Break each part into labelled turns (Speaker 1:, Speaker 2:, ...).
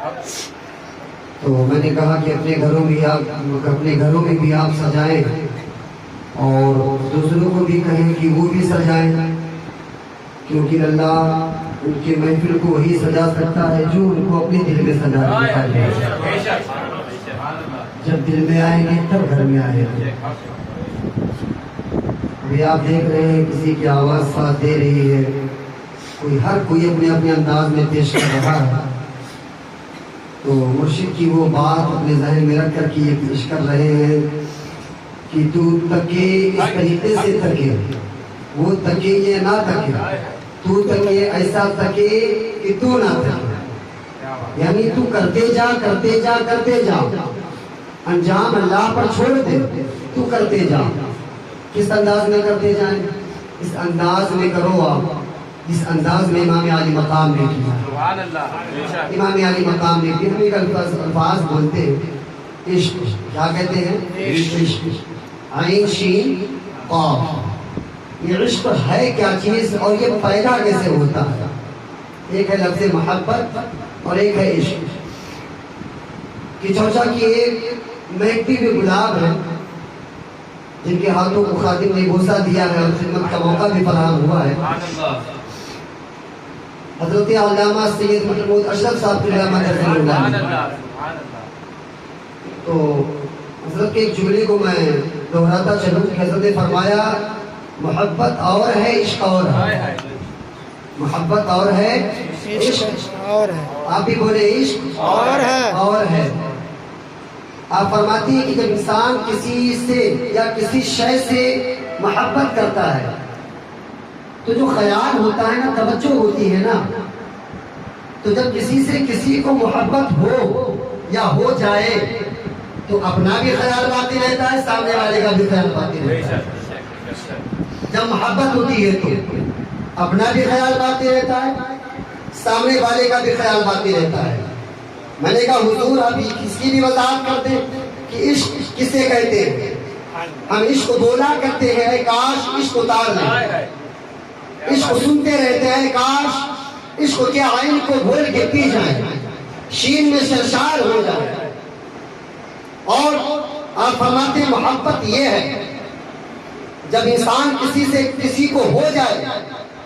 Speaker 1: तो मैंने कहा कि अपने घरों में भी आप सजाएं और दूसरों को भी कहें कि वो भी सजाएं, क्योंकि अल्लाह उनके महफिल को वही सजा सकता है जो उनको अपने दिल में सजा देता है। जब दिल में आएंगे तब घर में आएंगे। अभी आप देख रहे हैं किसी की आवाज़ साथ दे रही है, हर कोई अपने अपने अंदाज में पेश कर रहा है। तो मुर्शिद की वो बात अपने ज़हन में रख कर के ये पेश कर रहे हैं कि तू तके इस तरीके से तके, वो तके ये ना तके, तू तके ऐसा तके कि तू ना तके। यानी तू करते जा करते जा करते जा, अंजाम अल्लाह पर छोड़ दे, तू करते जा। किस अंदाज में करते जाए? इस अंदाज में करो आप जिस अंदाज में इमाम आली मकाम ने किया। इमाम आली मकाम ने किया। हम एक अल्फाज बोलते हैं, इश्क, क्या कहते हैं? इश्क, आइन शीन क़ाफ। ये इश्क है क्या चीज़ और ये पैदा कैसे होता है? एक है लफ्ज़ मोहब्बत और एक है इश्क। कि चौचा की एक महकती हुई गुलाब है जिनके हाथों को खातिम ने बोसा दिया है और खिदमत का मौका भी फराहम हुआ है। हज़रत अल्लामा सैयद महमूद अशरफ साहब की तो हज़रत के एक जुमले को मैं दोहराता चलूँ कि हज़रत ने फरमाया, मोहब्बत और है, इश्क और है। मोहब्बत और है, इश्क और है। आप भी बोले इश्क और है। आप फरमाती हैं कि जब इंसान किसी से या किसी शय से मोहब्बत करता है तो जो ख्याल होता है ना, तवज्जो होती है ना, तो जब किसी से किसी को मोहब्बत हो या हो जाए तो अपना भी ख्याल बाकी रहता है, सामने वाले का भी ख्याल बाकी रहता है। जब मोहब्बत होती है तो अपना भी ख्याल बाकी रहता है, सामने वाले का भी ख्याल बाकी रहता है। मैंने कहा हुजूर अभी किसकी भी वजाहत करते कि इश्क किसे कहते हैं? हम इश्क बोला करते हैं, काश इश्क उतार लें। इश्क सुनते रहते हैं, काश इश्क के आइन को घोल के पी जाए, शीन में सरशार हो जाए। और आप फरमाते मोहब्बत ये है जब इंसान किसी से किसी को हो जाए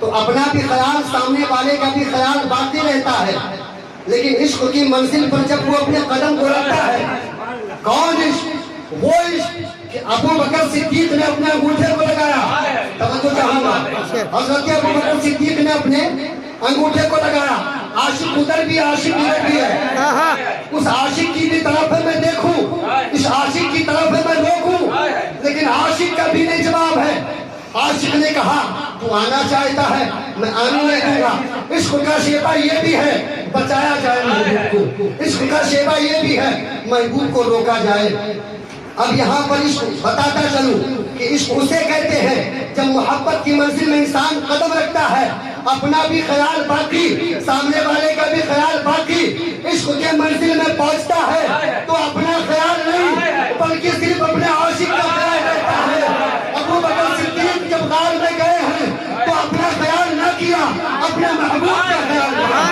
Speaker 1: तो अपना भी ख्याल, सामने वाले का भी ख्याल बाकी रहता है। लेकिन इश्क की मंजिल पर जब वो अपने कदम को रखता है, कौन इश्क? वो इश्क कि अबू बकर सिद्दीक ने अपने अंगूठे को लगाया। तवज्जो चाहूंगा, हज़रत अबू बकर सिद्दीक ने अपने अंगूठे को लगाया। आशिक उधर भी, आशिक इधर भी है। उस आशिक की भी तरफ मैं देखूं, इस आशिक की तरफ मैं रोकूं, लेकिन आशिक का भी नहीं जवाब है। आशिक ने कहा तू आना चाहता है, मैं आने नहीं दूंगा। इश्क का शेबा ये भी है बचाया जाए महबूब को, इश्क का शेबा ये भी है महबूब को रोका जाए। अब यहाँ पर इश्क बताता चलूं कि इश्क उसे कहते हैं जब मोहब्बत की मंजिल में इंसान कदम रखता है, अपना भी ख्याल बाकी, सामने वाले का भी ख्याल बाकी, इश्क के मंजिल में पहुँचता है तो अपना ख्याल नहीं बल्कि सिर्फ अपने आशिक का ख्याल रहता है। अबू बकर सिद्दीक जब गार में गए हैं तो अपना ख्याल न किया, अपने महबूब का ख्याल किया।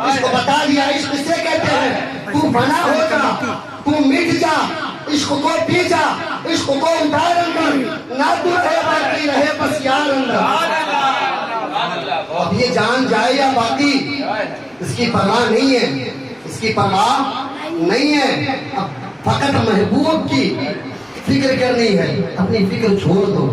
Speaker 1: इसको बता दिया इश्क किसे कहते हैं। तू फना हो जा, तू मिट जा, इश्क को पी जा, इश्क को उतार अंदर, ना तू रहे बाकी रहे बस यार अंदर। अब ये जान जाए या बाकी इसकी परवाह नहीं है, इसकी परवाह नहीं है। अब फकत महबूब की फिक्र करनी है, अपनी फिक्र छोड़ दो।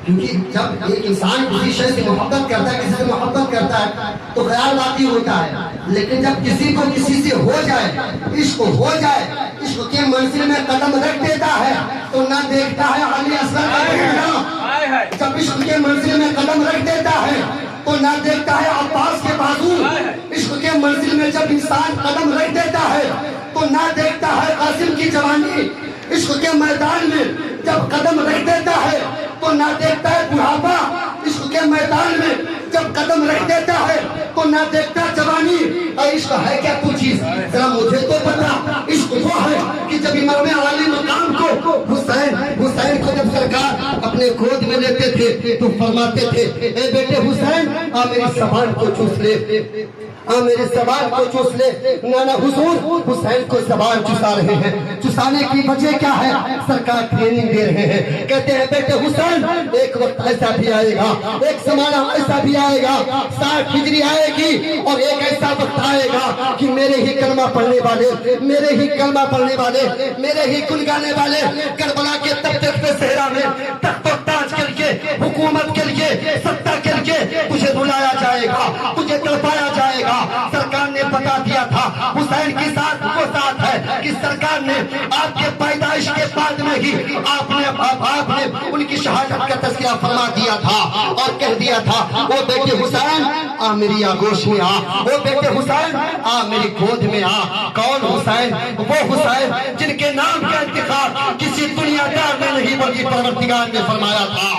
Speaker 1: क्योंकि जब एक इंसान किसी शय से मोहब्बत करता है, किसी से मोहब्बत करता है तो ख्याल बाकी होता है। लेकिन जब किसी को किसी से हो जाए, इश्क हो जाए, इश्क के मंजिल में कदम रख देता है तो ना देखता है अली असगर का बेटा। जब इश्क के मंजिल में कदम रख देता है तो ना देखता है अब्बास के बाजू। इश्क के मंजिल में जब इंसान कदम रख देता है तो ना देखता है कासिम की जवानी। इश्क के मैदान में जब कदम रख देता है तो ना देखता है बुढ़ापा। इश्क के मैदान में जब कदम रख देता है तो ना देखता जवानी। और इश्क है क्या कुछ चीज, जरा मुझे तो पता। इश्क वो है कि जब इमाम आली मकाम को हुसैन अपने गोद में लेते थे तो फरमाते थे, ए बेटे हुसैन आ मेरी ज़बान को चूस ले, आ मेरी ज़बान को चूस ले। नाना हुजूर हुसैन को ज़बान चुसा रहे हैं। चुसाने की वजह क्या है? सरकार ट्रेनिंग दे रहे हैं। कहते हैं बेटे हुसैन एक वक्त ऐसा भी आएगा, एक जमाना ऐसा भी आएगा, 60 हिजरी आएगी और एक ऐसा वक्त आएगा कि मेरे ही कलमा पढ़ने वाले, मेरे ही कलमा पढ़ने वाले, मेरे ही गुन गाने वाले करबला के तख्ते पे सहरा में तख्तो ताज करके हुकूमत के लिए, सत्ता के लिए तुझे बुलाया जाएगा, तुझे तड़पाया जाएगा। सरकार ने बता दिया था, हुसैन की साथ वो साथ है कि सरकार ने आपके पैदाइश के बाद में ही आपने उनकी शहादत का तज़किरा फरमा दिया था और कह दिया था, वो बेटे हुसैन आ मेरी आगोश में आ, वो बेटे हुसैन आ मेरी गोद में आ। कौन हुसैन? वो हुसैन जिनके नाम का इंतखाब किसी दुनियादार ने नहीं बल्कि परवरदिगार ने फरमाया था।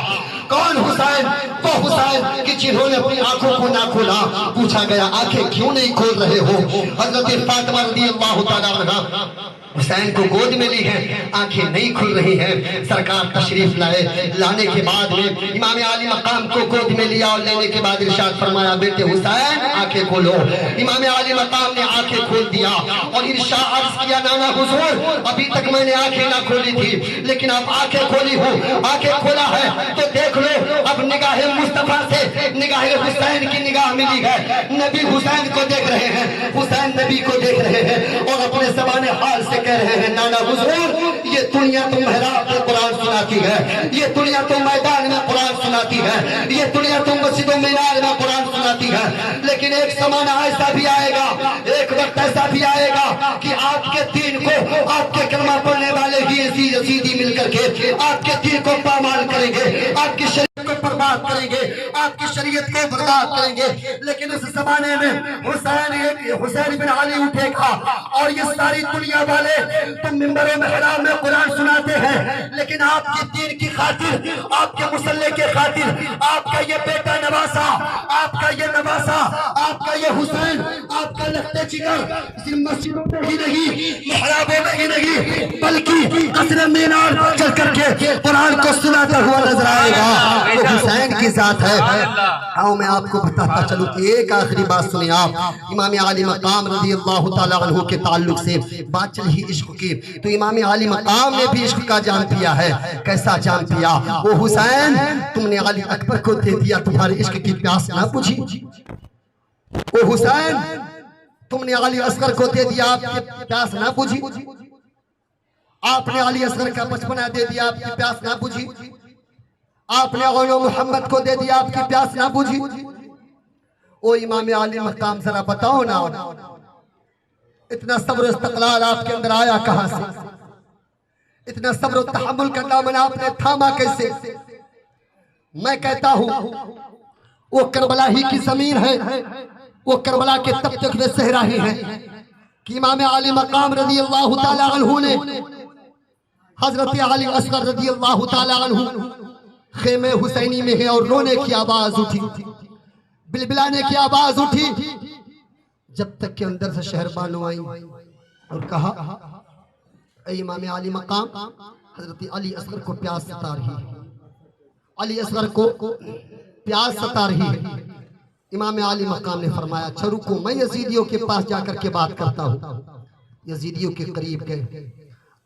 Speaker 1: कौन हुसैन? वो हुसैन कि जिन्होंने अपनी आंखों को ना खोला। पूछा गया आंखें क्यों नहीं खोल रहे हो? हजरत फातिमा रज़ियल्लाहु ताला अन्हा हुसैन को गोद में ली है, आंखें नहीं खुल रही हैं। सरकार तशरीफ लाए, लाने के बाद में इमाम आली मकाम को गोद में लिया और लेने के बाद इरशाद फरमाया, बेटे हुसैन आंखें खोलो। इमाम आली मकाम ने आंखें खोल दिया और इरशाद अर्ज किया, नाना हुजूर अभी तक मैंने आंखें ना खोली थी, लेकिन अब आंखें खोली हूँ, आंखें खोला है तो देख लो। अब निगाह मुस्तफा से निगाह हुसैन की निगाह मिली है। नबी हुसैन को देख रहे हैं, हुसैन नबी को देख रहे हैं और अपने ज़बान हाल से कह रहे हैं, नाना हुजूर ये दुनिया तो मेहराब में कुरान सुनाती है, ये दुनिया तो मैदान में कुरान सुनाती है, ये दुनिया तो मस्जिदों मीनार में कुरान सुनाती है, लेकिन एक ज़माना ऐसा भी आएगा, एक वक्त ऐसा भी आएगा कि आपके दीन को, आपके कलमा पढ़ने वाले ही सीधी मिलकर के आपके दीन को पामाल करेंगे, आपकी शरीयत को बर्बाद करेंगे, आपकी शरीयत को बर्बाद करेंगे। लेकिन उस जमाने में हुसैन बिन अली उठेगा और ये सारी दुनिया वाले तुम मिंबरों में हराम में कुरान सुनाते हैं, लेकिन आपके दीन की खातिर, आपके मुसल्ले के खातिर, आपका ये बेटा नवासा, आपका ये नवासा, आपका ये हुसैन, आपका लखते जिगर सिर्फ मस्जिदों में ही नहीं, महराबों में ही नहीं, बल्कि कसरे मीनार चल करके कुरान को सुनाता हुआ नजर आएगा। वो हुसैन की जात है। आओ मैं आपको बताता चलूं। एक आखिरी बात सुनिए आप। इमाम आली मकाम रज़ियल्लाहु ताला अन्हु के ताल्लुक से बात चली इश्क की, तो इमाम आली मकाम ने भी इश्क का जाम पिया है। कैसा जाम पिया? वो हुसैन तुमने अली अकबर को दे दिया, तुम्हारे इश्क की प्यास ना बुझी। वो हुसैन तुमने अली असगर को दे दिया, आपकी प्यास ना बुझी। आपने अली असगर का बचपना दे दिया, आपकी प्यास ना बुझी। आपने औलो मोहम्मद को दे दिया, आपकी प्यास ना बुझी। ओ इमाम आली मकाम जरा बताओ ना, इतना सब्र इस्तक़लाल आपके अंदर आया कहां से? इतना सब्र तहम्मुल का दामन आपने थामा कैसे? मैं कहता हूं वो करबला ही की जमीन है, वो करबला के तख्ते पे सहरा ही है कि इमाम आली मकाम रज़ियल्लाहु ताला अन्हु ने हजरत अली असगर रज़ियल्लाहु ताला अन्हु खेमे हुसैनी में है और रोने की आवाज उठी, बिलबिलाने की आवाज उठी, जब तक के अंदर से शहरबानो आई और कहा, ऐ इमाम आली मकाम, हजरत अली असगर को प्यास सता रही है, अली असगर को प्यास सता रही है। इमाम आली मकाम ने फरमाया, अच्छा रुको, मैं यजीदियों के पास जाकर के बात करता हूँ। यजीदियों के करीब गए,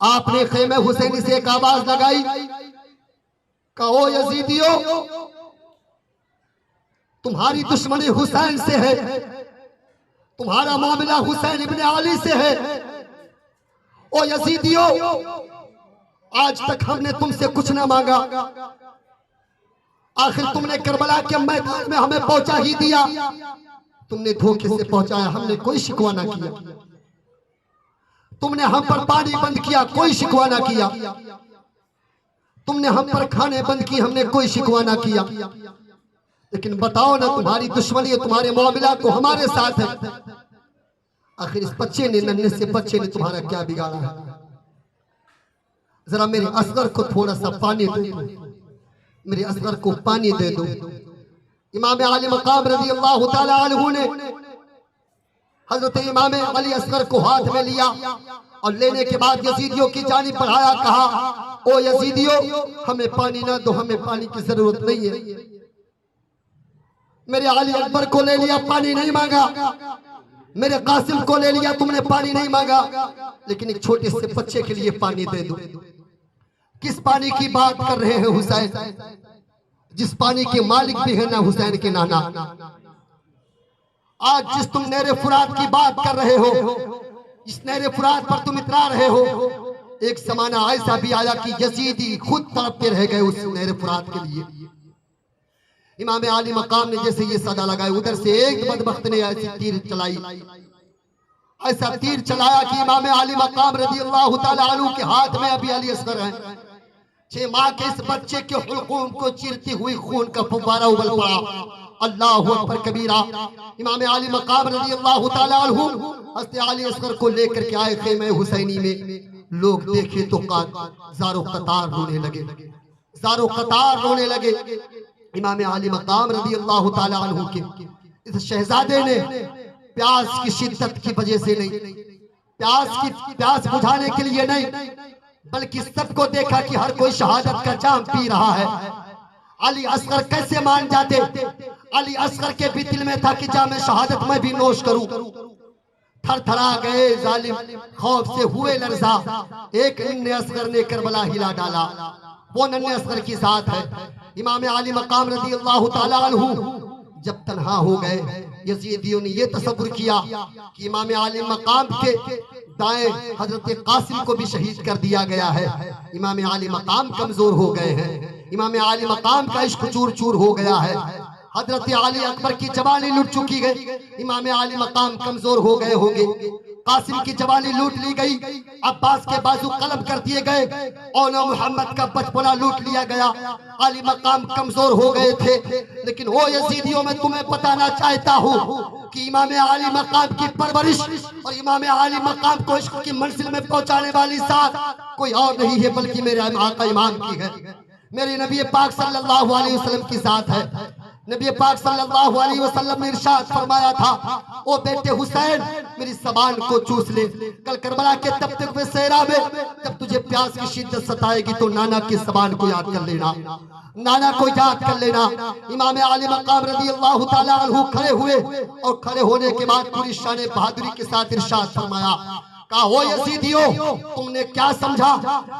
Speaker 1: आपने खेमे हुसैनी से एक आवाज लगाई, कहो यजीदियों तुम्हारी दुश्मनी हुसैन से है, तुम्हारा मामला हुसैन इब्ने अली से है। ओ यजीदियों आज तक हमने तुमसे कुछ ना मांगा, आखिर तुमने करबला के मैदान में हमें पहुंचा ही दिया, तुमने धोखे से पहुंचाया, हमने कोई शिकवा ना किया। तुमने हम पर पानी बंद किया, कोई शिकवा ना किया। तुमने हम पर खाने बंद की, हमने कोई शिकवा ना किया। लेकिन बताओ ना, तुम्हारी दुश्मनी, तुम्हारे मामला तो हमारे साथ है, आखिर इस बच्चे ने, नन्हे से बच्चे ने तुम्हारा क्या बिगाड़ा है? जरा मेरे असगर को थोड़ा सा पानी दे दो, मेरे असगर को पानी दे दो। इमाम आली मकाम रज़ियल्लाहु ताला अन्हु ने हजरत इमाम अली असगर को हाथ में लिया
Speaker 2: और लेने के बाद यजीदियों की जानिब बढ़ाया, कहा ओ यजीदियों हमें पानी ना दो, हमें पानी की जरूरत नहीं है। मेरे अली अकबर को ले लिया, पानी नहीं मांगा। मेरे कासिम को ले लिया, तुमने पानी नहीं मांगा, लेकिन एक छोटे से बच्चे के लिए पानी दे दो। किस पानी की बात कर रहे हैं हुसैन? जिस पानी के मालिक भी है ना हुसैन के नाना। आज जिस तुम नहरे फुरात की बात कर रहे हो, इस नहरे फुरात पर तुम इतरा रहे हो, एक जमाना ऐसा भी आया कि यजीदी खुद तड़पते रह गए उस नहरे फुरात के लिए। इमाम आली मकाम ने जैसे ये सदा लगाई, उधर से एक बदबख्त ने ऐसी तीर चलाई, ऐसा तीर चलाया कि इमाम आली मकाम रज़ी अल्लाह ताला अन्हु के हाथ में अभी अली असगर है। 6 माह के इस बच्चे के हुल्कूम को चीरती हुई खून का फुब्बारा उबल पड़ा। अल्लाहु अकबर कबीरा। इमाम आली मकाम रज़ी अल्लाह ताला अन्हु हज़रत अली असगर को लेकर के आए ख़ैमे हुसैनी में। लोग देखे तो ज़ारो कतार रोने लगे, ज़ारो कतार रोने लगे। इमाम आली मकाम रज़ी अल्लाह ताला अन्हु के इस शहजादे ने प्यास की शिद्दत की वजह से नहीं, प्यास बुझाने के लिए नहीं, बल्कि सबको देखा कि हर कोई शहादत का जाम पी रहा है। अली असगर कैसे मान जाते? अली असगर के भी दिल में था कि जाम शहादत मैं भी नोश करूं। थरथरा गए जालिम, खौफ से हुए लर्जा। एक नन्हे असगर ने करबला हिला डाला, वो नन्हे असगर की साथ है। इमाम आली मकाम रज़ी अल्लाह ताला अन्हु जब तन्हा हो गए, यजीदियों ने ये तसव्वुर किया कि इमाम आली मकाम के दाएं हजरत कासिम को भी शहीद कर दिया गया है। इमाम आली मकाम कमजोर हो गए हैं, इमाम आली मकाम का इश्क चूर चूर हो गया है। हजरत अली अकबर की जवानी लुट चुकी गई, इमाम आली मकाम कमजोर हो गए होंगे। कासिम की जवानी लूट ली गई, अब्बास के बाजू कलम कर दिए गए, औला मोहम्मद का बचपना लूट लिया गया। अली मकाम कमजोर हो गए थे। लेकिन ओ यजीदियों, मैं तुम्हें बताना चाहता हूँ कि इमाम आली मकाम की परवरिश और इमाम आली मकाम को इश्क की मंजिल में पहुंचाने वाली साथ कोई और नहीं है, बल्कि मेरे आका इमाम की है, मेरे नबी पाक सल्लल्लाहु अलैहि वसल्लम की साथ है। नबी पाक सल्लल्लाहु अलैहि वसल्लम ने इरशाद फरमाया था, ओ बेटे हुसैन मेरी ज़बान को चूस ले। कल करबला के तपते हुए सहरा में जब तुझे प्यास की शिद्दत सताएगी तो नाना की ज़बान को याद कर लेना, नाना को याद कर लेना। इमाम आली मकाम रज़ी अल्लाह ताला अन्हु खड़े हुए और खड़े होने के बाद पूरी शान बहादुरी के साथ इरशाद फरमाया, कहा हो यजीदियों, तुमने क्या समझा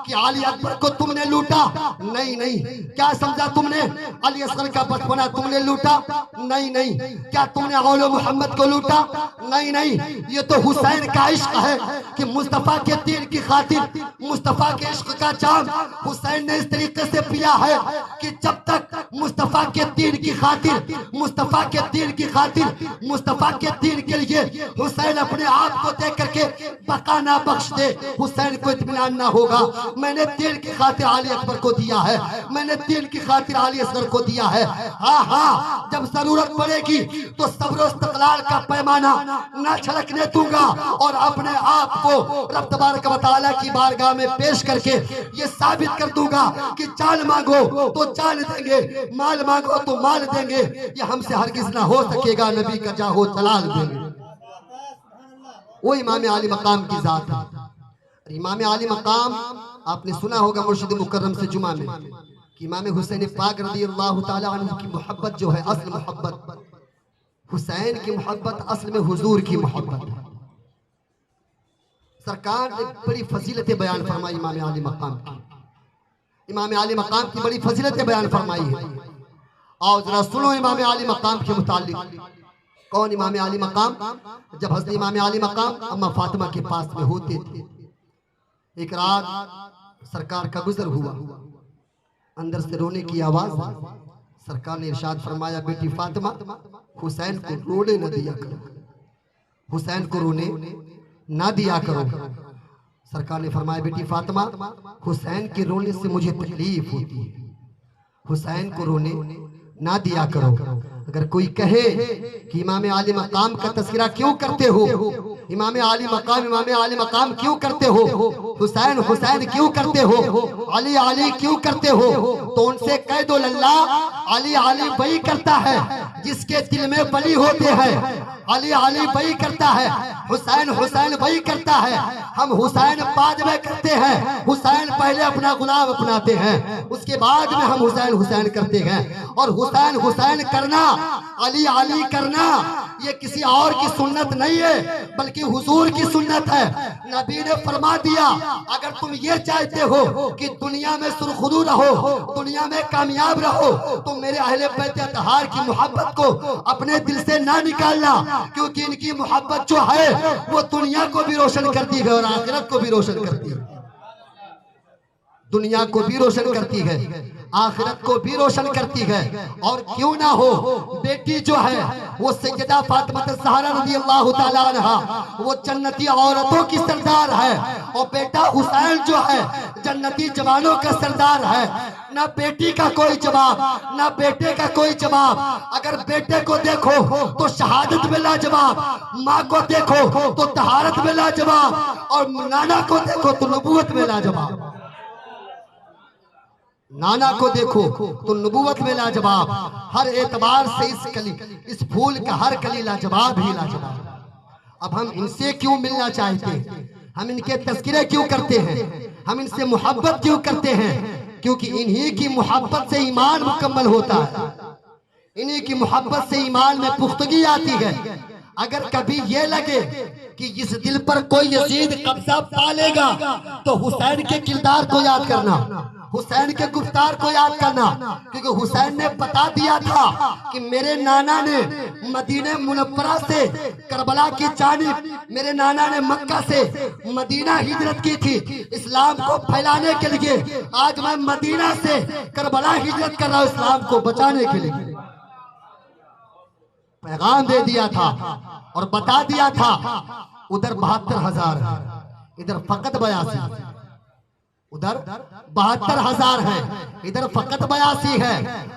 Speaker 2: कि अली अकबर को तुमने लूटा? नहीं नहीं। क्या समझा तुमने? अली असगर का बचपना तुमने लूटा? नहीं नहीं। क्या तुमने औलो मोहम्मद को लूटा? नहीं नहीं। ये तो हुसैन का इश्क है कि मुस्तफा के दीन की खातिर, मुस्तफा के इश्क का जाम हुसैन ने इस तरीके से पिया है कि जब तक मुस्तफा के दीन की खातिर, मुस्तफा के दीन की खातिर, मुस्तफा के दीन के लिए हुसैन अपने आप को दे करके बका ना बख्श दे, हुसैन को इत्मीनान ना होगा। मैंने दीन की खातिर अली अकबर को दिया है, मैंने दीन की खातिर अली असगर को दिया है। हाँ हाँ, जब जरूरत पड़ेगी तो सब्र इस्तक़लाल का पैमाना ना छलकने दूंगा और अपने आप को रब तबारक व तआला की बारगाह में पेश करके ये साबित कर दूंगा कि जान मांगो तो जान देंगे, माल मांगो तो माल देंगे। ये हमसे हरगिज ना हो सकेगा, नबी का जाहो जलाल देंगे। वो इमाम आली मकाम की जात है। इमाम आली मकाम आपने सुना होगा मुर्शिद मुकर्रम से जुमा में कि इमाम हुसैन पाक रज़ी अल्लाह ताला अन्हु की मोहब्बत जो है, असल मोहब्बत हुसैन की मोहब्बत असल में हुजूर की मोहब्बत है। सरकार ने बड़ी फजीलतें बयान फरमाई इमाम आली मकाम की, इमाम आली मकाम की बड़ी फजीलतें बयान फरमाई है। और जरा सुनो इमाम आली मकाम के मुतालिक। कौन इमाम आली मकाम? जब हज़रत इमाम आली मकाम अम्मा फातिमा के पास में होते थे, एक रात सरकार का गुजर हुआ, अंदर से रोने की आवाज। सरकार ने इरशाद फरमाया, बेटी फातिमा हुसैन को रोने न दिया करो, हुसैन को रोने ना दिया करो। सरकार ने फरमाया, बेटी फातिमा हुसैन के रोने से मुझे तकलीफ होती है, हुसैन को रोने ना दिया करो। अगर कोई कहे कि इमाम आली मकाम का तस्करा क्यों करते हो, इमाम आली मकाम क्यों करते हो, हुसैन हुसैन क्यों करते हो, अली अली क्यों करते हो, तो उनसे कह दो, अल्लाह अली अली वही करता है जिसके दिल में वली होते हैं। अली अली वही करता है, हुसैन हुसैन वही करता है। हम हुसैन बाद में करते हैं, हुसैन पहले अपना गुलाम अपनाते हैं, उसके बाद में हम हुसैन हुसैन करते हैं। और हुसैन हुसैन करना, अली अली करना, ये किसी और की सुन्नत नहीं है, बल्कि हुजूर की सुन्नत है। नबी ने फरमा दिया, अगर तुम ये चाहते हो कि दुनिया में सुरखरू रहो, दुनिया में कामयाब रहो, तो मेरे अहले बैत अतहार की मोहब्बत को अपने दिल से ना निकालना, क्योंकि इनकी मोहब्बत जो है वो दुनिया को भी रोशन करती है और आखिरत को भी रोशन करती है। दुनिया को भी रोशन करती है, आखिरत को भी रोशन करती है। और क्यों ना हो, बेटी जो है वो सैयदा फातिमा ज़हरा रज़ियल्लाहु ताला अन्हा, वो जन्नती औरतों की सरदार है। और बेटा हुसैन जो है जन्नती जवानों का सरदार है। ना बेटी का कोई जवाब, ना बेटे का कोई जवाब। अगर बेटे को देखो तो शहादत में लाजवाब, माँ को देखो तो तहारत में लाजवाब, और नाना को देखो तो नबूवत में लाजवाब। नाना को देखो तो नबूवत में लाजवाब। हर एतबार से इस फूल का हर कली लाजवाब ही लाजवाब। अब हम इनसे क्यों मिलना चाहते हैं, हम इनके तज़किरे क्यों करते हैं, हम इनसे मोहब्बत क्यों करते हैं? क्योंकि इन्हीं की मोहब्बत से ईमान मुकम्मल होता है, इन्हीं की मोहब्बत से ईमान में पुख्तगी आती है। अगर कभी ये लगे कि इस दिल पर कोई यजीद कब्जा पा लेगा, तो हुसैन के किरदार को याद करना, हुसैन के गुफ्तार को याद करना, क्योंकि हुसैन ने बता दिया था कि मेरे नाना ने मदीने मुनव्वरा से करबला की जानिब, मेरे नाना ने मक्का से मदीना हिजरत की थी इस्लाम को फैलाने के लिए। आज मैं मदीना से करबला हिजरत कर रहा हूँ इस्लाम को बचाने के लिए। पैगाम दे दिया था और बता दिया था, उधर 72,000 है, इधर फकत 82, उधर 72,000 है, इधर फकत 82 है।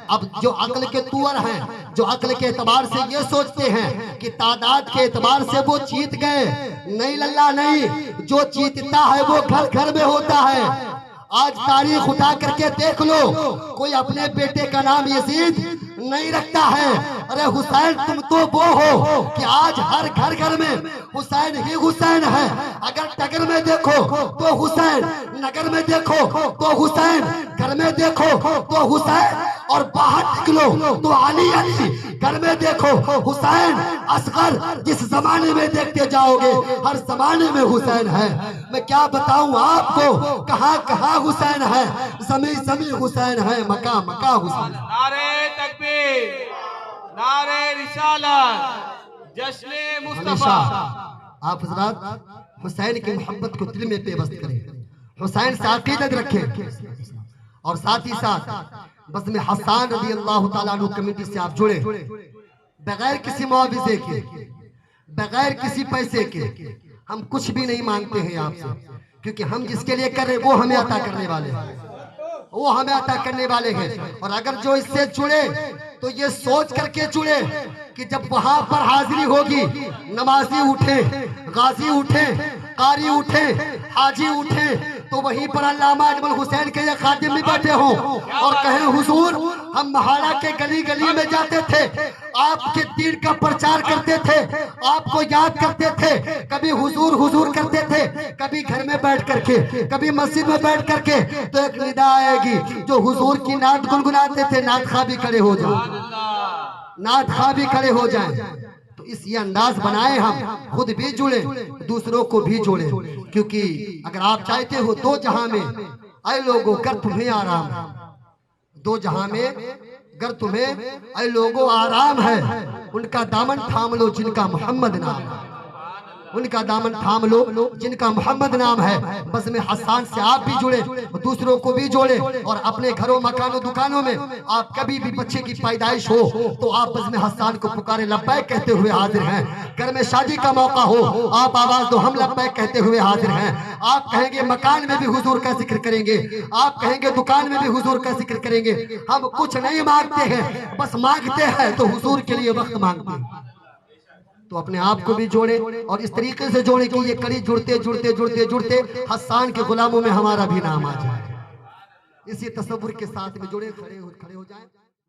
Speaker 2: अब जो अक्ल के तुअर हैं, जो अक्ल के एतबार से ये सोचते हैं कि तादाद के एतबार से वो जीत गए, नहीं लल्ला नहीं, जो जीतता है वो घर घर में होता है। आज तारीख उठा करके देख लो, कोई अपने बेटे का नाम यजीद नहीं रखता है। अरे हुसैन तुम तो वो हो कि आज हर घर घर में हुसैन ही हुसैन है। अगर नगर में देखो तो हुसैन, नगर में देखो तो हुसैन, घर में देखो तो हुसैन, और बाहर निकलो तो अली अली, घर में देखो हुसैन असगर। जिस जमाने में देखते जाओगे हर जमाने में हुसैन है। मैं क्या बताऊं आपको, कहां कहां हुसैन है, समी समी हुसैन है, मका मका हुसैन।
Speaker 3: नारे तकबीर, नारे रिसालत, जश्ने मुस्तफा।
Speaker 2: आप हजरात हुसैन की मोहब्बत को दिल में पेवस्त करें, हुसैन से अकीदत रखें, और साथ ही साथ बस में हसन रज़ी अल्लाह ताला अन्हु कमेटी से आप जुड़े, बगैर किसी मुआवजे के, बगैर किसी पैसे के। हम कुछ भी नहीं मांगते हैं आपसे, क्योंकि हम जिसके लिए कर रहे वो हमें अता करने वाले हैं, वो हमें अता करने वाले हैं। और अगर जो इससे जुड़े तो ये सोच करके जुड़े कि जब वहां पर हाजिरी होगी, नमाजी उठे, गाजी उठे, कारी उठे, हाजी उठे, तो वहीं पर अल्लामा अजमल हुसैन के ये खादिम भी बैठे हों और कहें हुजूर हम महाड़ा के गली गली में जाते थे, आपके दीन का प्रचार करते थे, आपको याद करते थे, कभी हुजूर हुजूर करते थे, कभी घर में बैठ करके, कभी मस्जिद में बैठ करके, तो एक निदा आएगी जो हुजूर की नात गुनगुनाते थे, नात खा भी खड़े हो जाए, नात खा भी खड़े हो जाए। तो इस ये अंदाज बनाए, हम खुद भी जुड़े, दूसरों को भी जोड़े। क्योंकि अगर आप चाहते हो दो जहां में ऐ लोगों कर तुम्हें आराम, दो जहां में अगर तुम्हें ऐ लोगों आराम है, उनका दामन थाम लो जिनका मोहम्मद नाम है, उनका दामन थाम लो जिनका मोहम्मद नाम है। बस में हसन से आप भी जुड़े, दूसरों को भी जोड़े, और अपने घरों मकानों दुकानों में आप कभी भी बच्चे की पैदाइश हो तो आप बस में हसन को पुकारे लब्बैक कहते हुए हाजिर हैं। घर में शादी का मौका हो आप आवाज दो हम लब्बैक कहते हुए हाजिर हैं। आप कहेंगे मकान में भी हुजूर का जिक्र करेंगे, आप कहेंगे दुकान में भी हुजूर का जिक्र करेंगे। हम कुछ नहीं मांगते हैं, बस मांगते हैं तो हुजूर के लिए वक्त मांगते हैं। तो अपने आप को भी जोड़े और इस तरीके से जोड़े कि ये कड़ी जुड़ते जुड़ते जुड़ते जुड़ते हसन के गुलामों में हमारा भी नाम आ जाए। इसी तसव्वुर के साथ में जुड़े खड़े हो जाए।